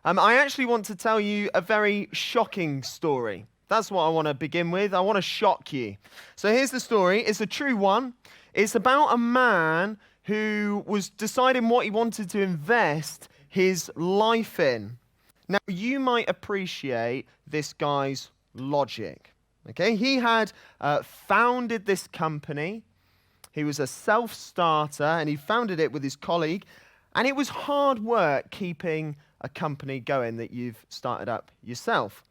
I actually want to tell you a very shocking story. That's what I want to begin with. I want to shock you. So here's the story. It's a true one. It's about a man who was deciding what he wanted to invest his life in. Now, you might appreciate this guy's logic. Okay, he had founded this company. He was a self-starter, and he founded it with his colleague. And it was hard work keeping a company going that you've started up yourself.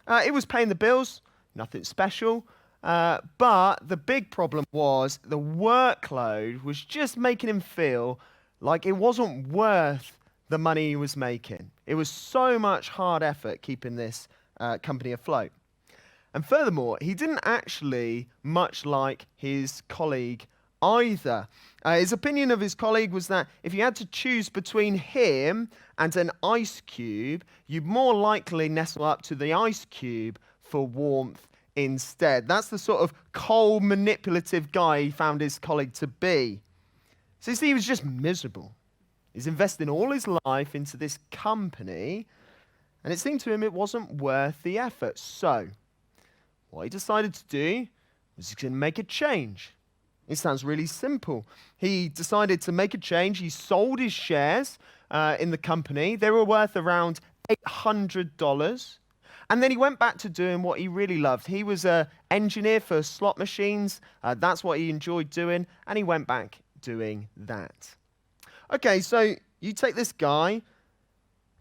It was paying the bills, nothing special. But the big problem was the workload was just making him feel like it wasn't worth the money he was making. It was so much hard effort keeping this company afloat. And furthermore, he didn't actually much like his colleague either. His opinion of his colleague was that if you had to choose between him and an ice cube, you'd more likely nestle up to the ice cube for warmth instead. That's the sort of cold, manipulative guy he found his colleague to be. So you see, he was just miserable. He's investing all his life into this company, and it seemed to him it wasn't worth the effort. So what he decided to do was he's going to make a change. It sounds really simple. He decided to make a change. He sold his shares in the company. They were worth around $800. And then he went back to doing what he really loved. He was an engineer for slot machines. That's what he enjoyed doing. And he went back doing that. Okay, so you take this guy.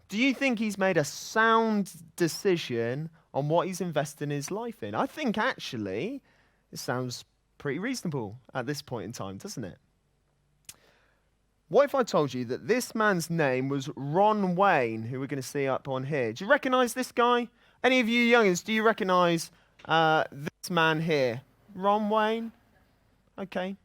Do you think he's made a sound decision on what he's investing his life in? I think actually it sounds pretty reasonable at this point in time, doesn't it? What if I told you that this man's name was Ron Wayne, who we're going to see up on here? Do you recognize this guy? Any of you youngins, do you recognize this man here? Ron Wayne? Okay.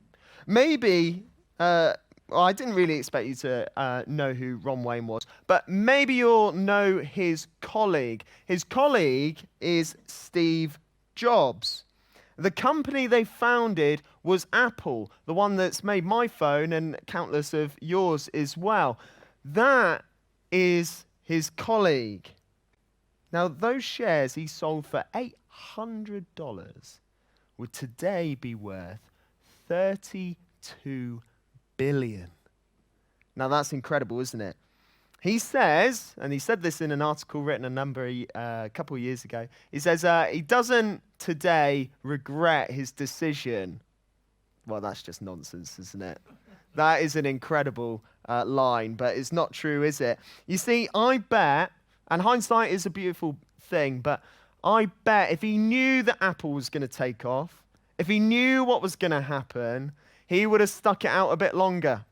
Maybe, well, I didn't really expect you to know who Ron Wayne was, but maybe you'll know his colleague. His colleague is Steve Jobs. The company they founded was Apple, the one that's made my phone and countless of yours as well. That is his colleague. Now, those shares he sold for $800 would today be worth $32 billion. Now, that's incredible, isn't it? He says, and he said this in an article written a couple of years ago, he says he doesn't today regret his decision. Well, that's just nonsense, isn't it? That is an incredible line, but it's not true, is it? You see, I bet, and hindsight is a beautiful thing, but I bet if he knew that Apple was going to take off, if he knew what was going to happen, he would have stuck it out a bit longer.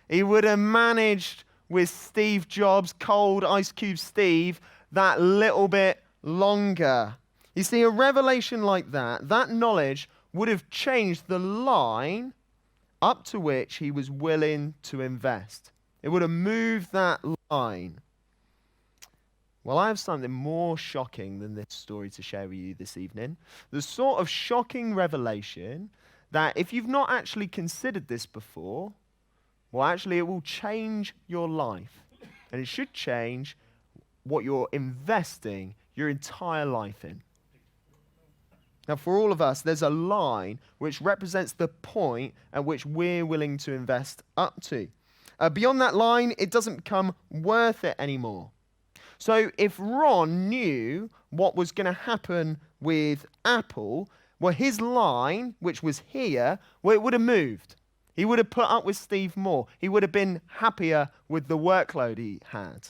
He would have managed with Steve Jobs, cold Ice Cube Steve, that little bit longer. You see, a revelation like that knowledge would have changed the line up to which he was willing to invest. It would have moved that line. Well, I have something more shocking than this story to share with you this evening. The sort of shocking revelation that if you've not actually considered this before, well, actually, it will change your life. And it should change what you're investing your entire life in. Now, for all of us, there's a line which represents the point at which we're willing to invest up to. Beyond that line, it doesn't become worth it anymore. So if Ron knew what was going to happen with Apple, well, his line, which was here, well, it would have moved. He would have put up with Steve more. He would have been happier with the workload he had.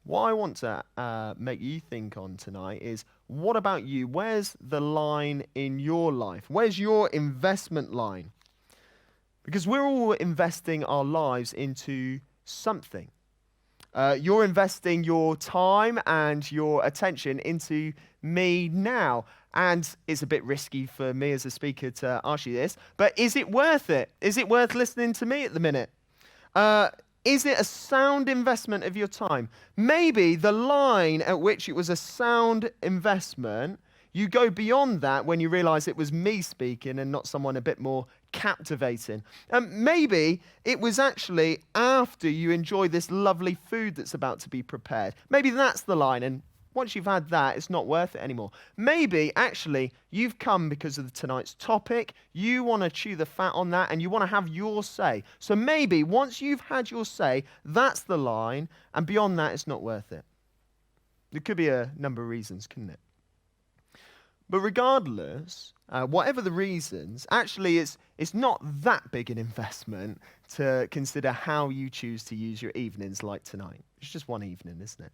What I want to make you think on tonight is, what about you? Where's the line in your life? Where's your investment line? Because we're all investing our lives into something. You're investing your time and your attention into me now. And it's a bit risky for me as a speaker to ask you this, but is it worth it? Is it worth listening to me at the minute? Is it a sound investment of your time? Maybe the line at which it was a sound investment You go beyond that when you realize it was me speaking and not someone a bit more captivating. Maybe it was actually after you enjoy this lovely food that's about to be prepared. Maybe that's the line, and once you've had that, it's not worth it anymore. Maybe, actually, you've come because of tonight's topic. You want to chew the fat on that, and you want to have your say. So maybe, once you've had your say, that's the line, and beyond that, it's not worth it. There could be a number of reasons, couldn't it? But regardless, whatever the reasons, actually, it's not that big an investment to consider how you choose to use your evenings like tonight. It's just one evening, isn't it?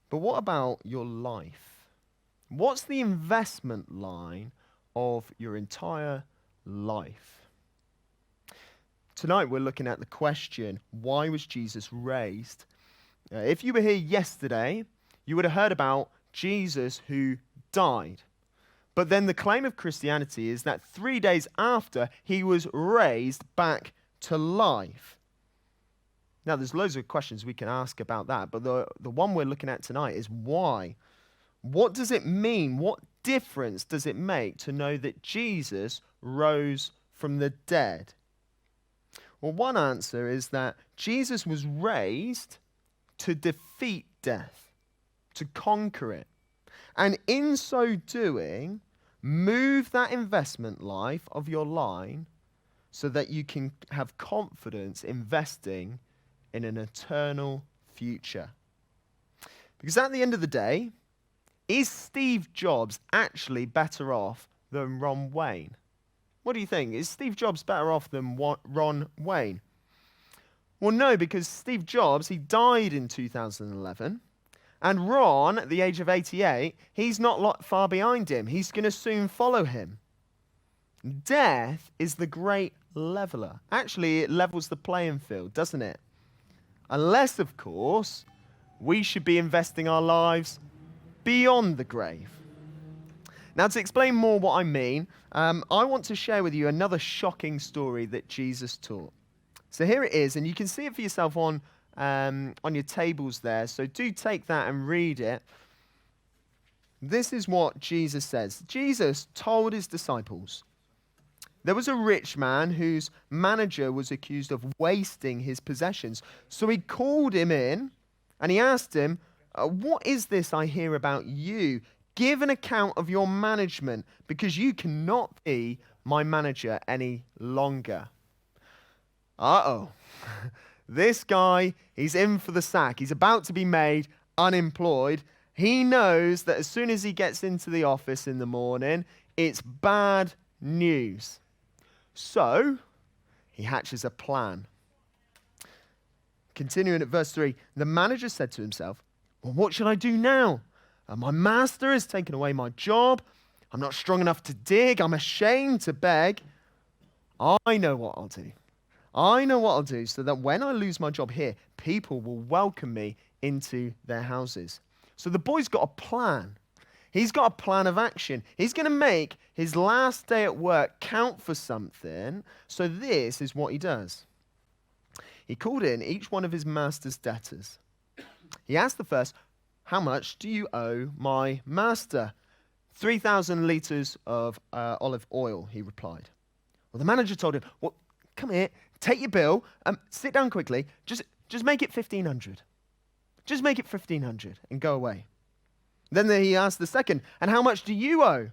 But what about your life? What's the investment line of your entire life? Tonight we're looking at the question, why was Jesus raised? If you were here yesterday, you would have heard about Jesus who died. But then the claim of Christianity is that 3 days after, he was raised back to life. Now, there's loads of questions we can ask about that, but the one we're looking at tonight is why? What does it mean? What difference does it make to know that Jesus rose from the dead? Well, one answer is that Jesus was raised to defeat death, to conquer it. And in so doing, move that investment life of your line so that you can have confidence investing in an eternal future. Because at the end of the day, is Steve Jobs actually better off than Ron Wayne? What do you think? Is Steve Jobs better off than Ron Wayne? Well, no, because Steve Jobs, he died in 2011. And Ron, at the age of 88, he's not far behind him. He's going to soon follow him. Death is the great leveler. Actually, it levels the playing field, doesn't it? Unless, of course, we should be investing our lives beyond the grave. Now, to explain more what I mean, I want to share with you another shocking story that Jesus taught. So here it is, and you can see it for yourself on your tables there. So do take that and read it. This is what Jesus says. Jesus told his disciples, there was a rich man whose manager was accused of wasting his possessions. So he called him in and he asked him, what is this I hear about you? Give an account of your management because you cannot be my manager any longer. Uh-oh. This guy, he's in for the sack. He's about to be made unemployed. He knows that as soon as he gets into the office in the morning, it's bad news. So, he hatches a plan. Continuing at verse 3, the manager said to himself, well, what should I do now? My master has taken away my job. I'm not strong enough to dig. I'm ashamed to beg. I know what I'll do. I know what I'll do so that when I lose my job here, people will welcome me into their houses. So the boy's got a plan. He's got a plan of action. He's going to make his last day at work count for something. So this is what he does. He called in each one of his master's debtors. He asked the first, how much do you owe my master? 3,000 liters of olive oil, he replied. Well, the manager told him, well, come here, take your bill, sit down quickly, just make it 1,500. Just make it 1,500 and go away. Then he asked the second, and how much do you owe?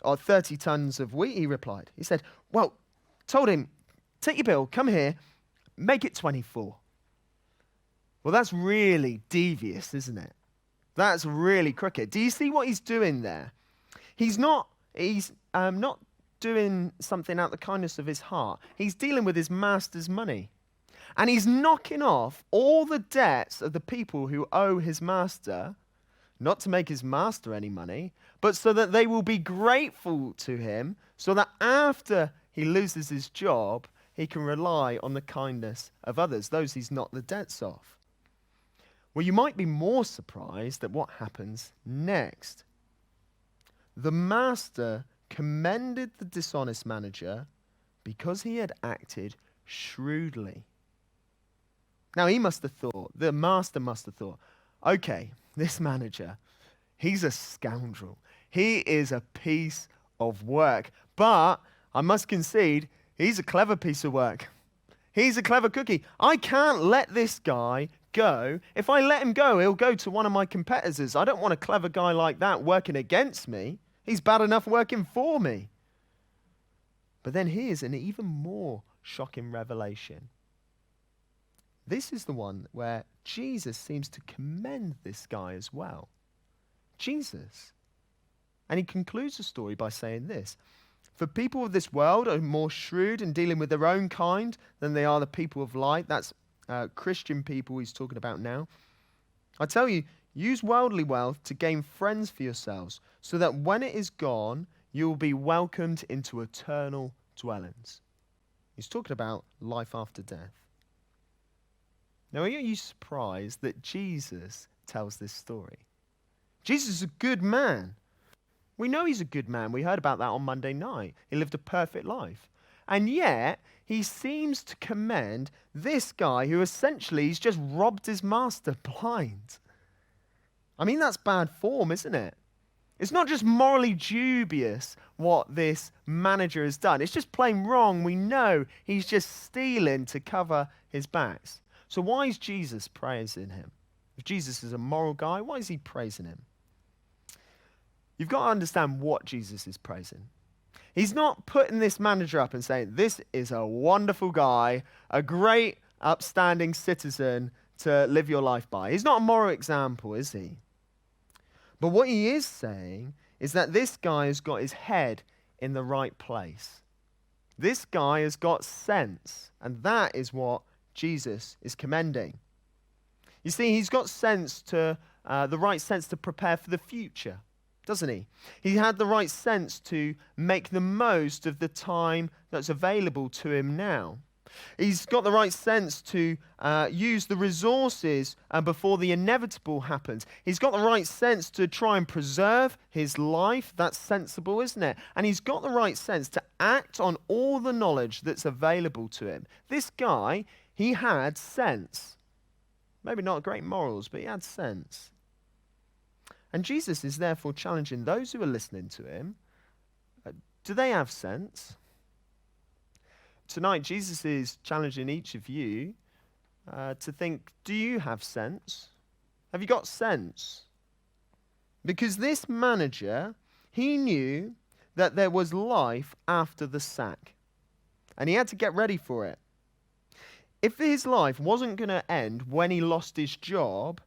30 tons of wheat, he replied. He said, well, told him, take your bill, come here, make it 24. Well, that's really devious, isn't it? That's really crooked. Do you see what he's doing there? He's not doing something out of the kindness of his heart. He's dealing with his master's money. And he's knocking off all the debts of the people who owe his master, not to make his master any money, but so that they will be grateful to him, so that after he loses his job, he can rely on the kindness of others, those he's not the debts of. Well, you might be more surprised at what happens next. The master commended the dishonest manager because he had acted shrewdly. Now, the master must have thought, okay, this manager, He's a scoundrel. He is a piece of work. But I must concede, he's a clever piece of work. He's a clever cookie. I can't let this guy go. If I let him go, he'll go to one of my competitors. I don't want a clever guy like that working against me. He's bad enough working for me. But then here's an even more shocking revelation. This is the one where Jesus seems to commend this guy as well. Jesus. And he concludes the story by saying this: for people of this world are more shrewd in dealing with their own kind than they are the people of light. That's Christian people he's talking about now. I tell you, use worldly wealth to gain friends for yourselves, so that when it is gone, you will be welcomed into eternal dwellings. He's talking about life after death. Now, are you surprised that Jesus tells this story? Jesus is a good man. We know he's a good man. We heard about that on Monday night. He lived a perfect life. And yet, he seems to commend this guy who essentially he's just robbed his master blind. I mean, that's bad form, isn't it? It's not just morally dubious what this manager has done. It's just plain wrong. We know he's just stealing to cover his backs. So why is Jesus praising him? If Jesus is a moral guy, why is he praising him? You've got to understand what Jesus is praising. He's not putting this manager up and saying, this is a wonderful guy, a great upstanding citizen to live your life by. He's not a moral example, is he? But what he is saying is that this guy has got his head in the right place. This guy has got sense, and that is what Jesus is commending. You see, he's got sense to the right sense to prepare for the future, doesn't he? He had the right sense to make the most of the time that's available to him now. He's got the right sense to use the resources before the inevitable happens. He's got the right sense to try and preserve his life. That's sensible, isn't it? And he's got the right sense to act on all the knowledge that's available to him. This guy, he had sense. Maybe not great morals, but he had sense. And Jesus is therefore challenging those who are listening to him. Do they have sense? Tonight, Jesus is challenging each of you to think, do you have sense? Have you got sense? Because this manager, he knew that there was life after the sack. And he had to get ready for it. If his life wasn't going to end when he lost his job,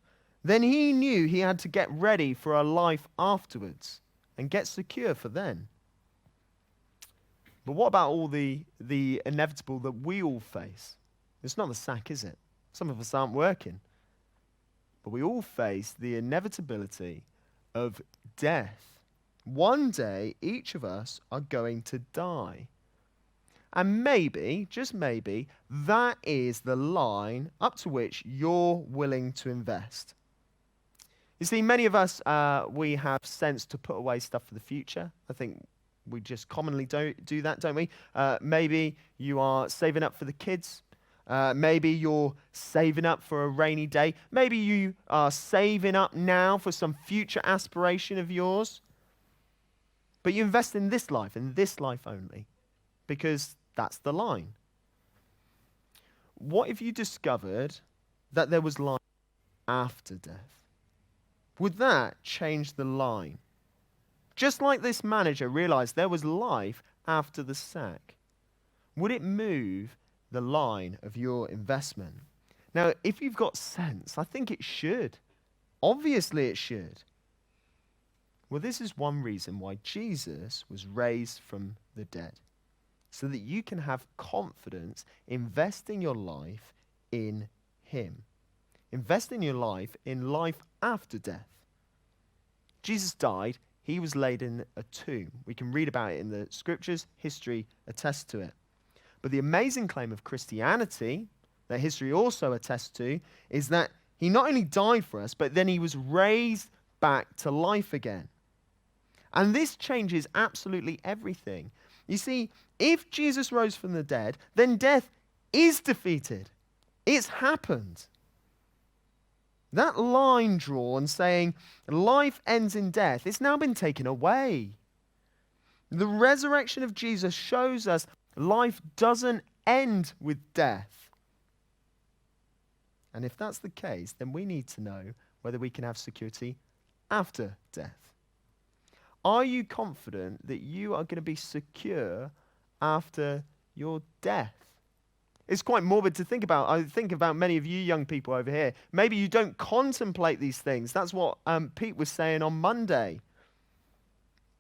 then he knew he had to get ready for a life afterwards and get secure for then. But what about all the inevitable that we all face? It's not the sack, is it? Some of us aren't working. But we all face the inevitability of death. One day, each of us are going to die. And maybe, just maybe, that is the line up to which you're willing to invest. You see, many of us, we have sense to put away stuff for the future. I think we just commonly do that, don't we? Maybe you are saving up for the kids. Maybe you're saving up for a rainy day. Maybe you are saving up now for some future aspiration of yours. But you invest in this life and this life only, because that's the line. What if you discovered that there was life after death? Would that change the line? Just like this manager realized there was life after the sack, would it move the line of your investment? Now, if you've got sense, I think it should. Obviously it should. Well, this is one reason why Jesus was raised from the dead, so that you can have confidence investing your life in him. Invest in your life in life after death. Jesus died. He was laid in a tomb. We can read about it in the scriptures. History attests to it. But the amazing claim of Christianity, that history also attests to, is that he not only died for us, but then he was raised back to life again. And this changes absolutely everything. You see, if Jesus rose from the dead, then death is defeated. It's happened. That line drawn saying life ends in death, it's now been taken away. The resurrection of Jesus shows us life doesn't end with death. And if that's the case, then we need to know whether we can have security after death. Are you confident that you are going to be secure after your death? It's quite morbid to think about. I think about many of you young people over here. Maybe you don't contemplate these things. That's what Pete was saying on Monday.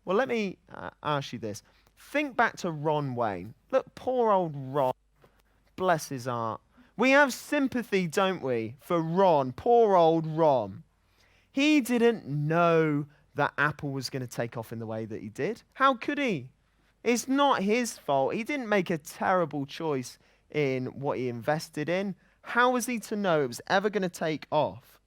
Well, let me ask you this. Think back to Ron Wayne. Look, poor old Ron. Bless his heart. We have sympathy, don't we, for Ron, poor old Ron. He didn't know that Apple was going to take off in the way that he did. How could he? It's not his fault. He didn't make a terrible choice in what he invested in. How was he to know it was ever going to take off?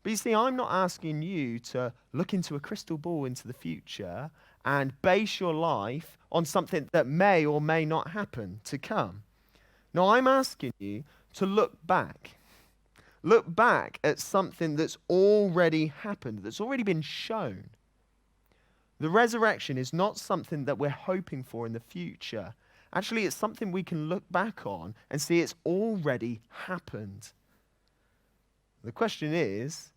But you see, I'm not asking you to look into a crystal ball into the future and base your life on something that may or may not happen to come. No, I'm asking you to look back. Look back at something that's already happened, that's already been shown. The resurrection is not something that we're hoping for in the future. Actually, it's something we can look back on and see it's already happened. The question is,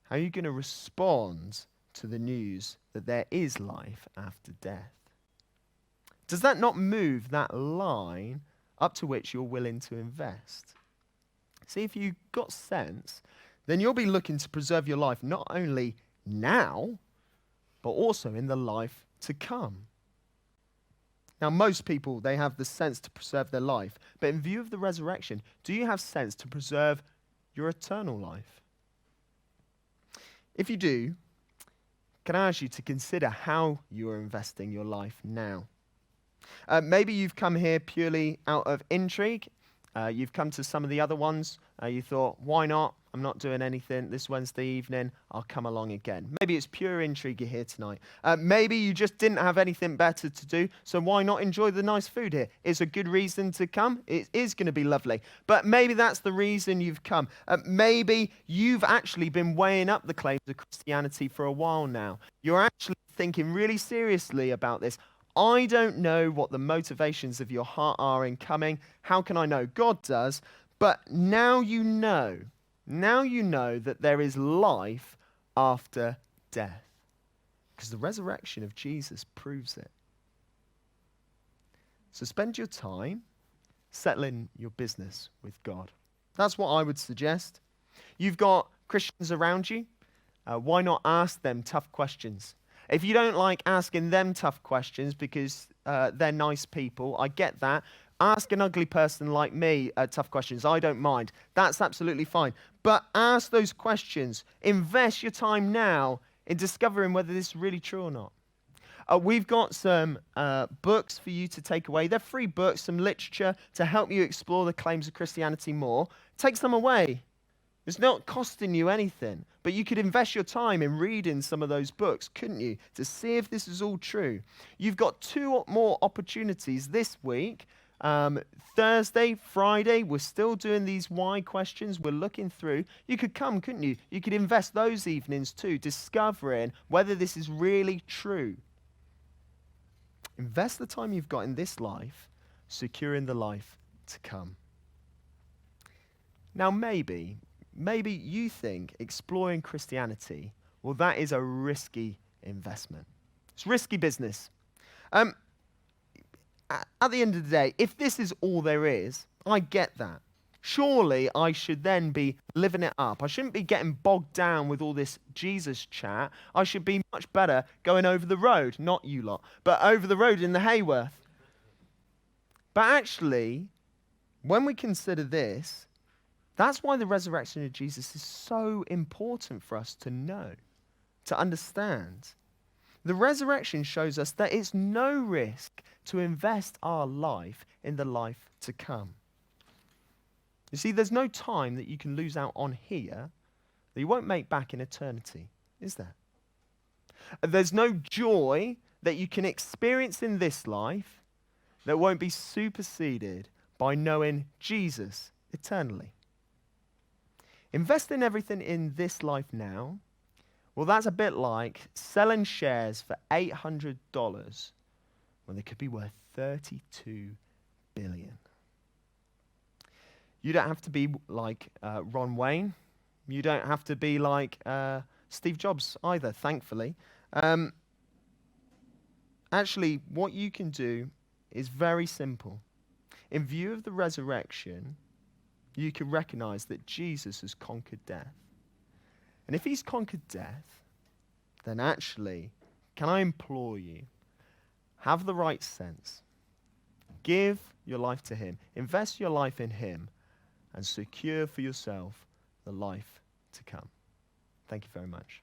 how are you going to respond to the news that there is life after death? Does that not move that line up to which you're willing to invest? See, if you've got sense, then you'll be looking to preserve your life not only now, but also in the life to come. Now, most people, they have the sense to preserve their life. But in view of the resurrection, do you have sense to preserve your eternal life? If you do, can I ask you to consider how you are investing your life now? Maybe you've come here purely out of intrigue. You've come to some of the other ones. You thought, why not? I'm not doing anything this Wednesday evening. I'll come along again. Maybe it's pure intrigue you're here tonight. Maybe you just didn't have anything better to do, so why not enjoy the nice food here? It's a good reason to come. It is going to be lovely. But maybe that's the reason you've come. Maybe you've actually been weighing up the claims of Christianity for a while now. You're actually thinking really seriously about this. I don't know what the motivations of your heart are in coming. How can I know? God does. But now you know. Now you know that there is life after death. Because the resurrection of Jesus proves it. So spend your time settling your business with God. That's what I would suggest. You've got Christians around you. Why not ask them tough questions? If you don't like asking them tough questions because they're nice people, I get that. Ask an ugly person like me tough questions. I don't mind. That's absolutely fine. But ask those questions. Invest your time now in discovering whether this is really true or not. We've got some books for you to take away. They're free books, some literature to help you explore the claims of Christianity more. Take some away. It's not costing you anything, but you could invest your time in reading some of those books, couldn't you, to see if this is all true. You've got 2 more opportunities this week. Thursday, Friday, we're still doing these why questions. We're looking through. You could come, couldn't you? You could invest those evenings too, discovering whether this is really true. Invest the time you've got in this life, securing the life to come. Now, maybe you think exploring Christianity, well, that is a risky investment. It's risky business. At the end of the day, if this is all there is, I get that. Surely I should then be living it up. I shouldn't be getting bogged down with all this Jesus chat. I should be much better going over the road, not you lot, but over the road in the Hayworth. But actually, when we consider this, that's why the resurrection of Jesus is so important for us to know, to understand. The resurrection shows us that it's no risk to invest our life in the life to come. You see, there's no time that you can lose out on here that you won't make back in eternity, is there? There's no joy that you can experience in this life that won't be superseded by knowing Jesus eternally. Investing everything in this life now, well, that's a bit like selling shares for $800 when they could be worth $32 billion. You don't have to be like Ron Wayne. You don't have to be like Steve Jobs either, thankfully. Actually, what you can do is very simple. In view of the resurrection, you can recognize that Jesus has conquered death. And if he's conquered death, then actually, can I implore you, have the right sense. Give your life to him. Invest your life in him and secure for yourself the life to come. Thank you very much.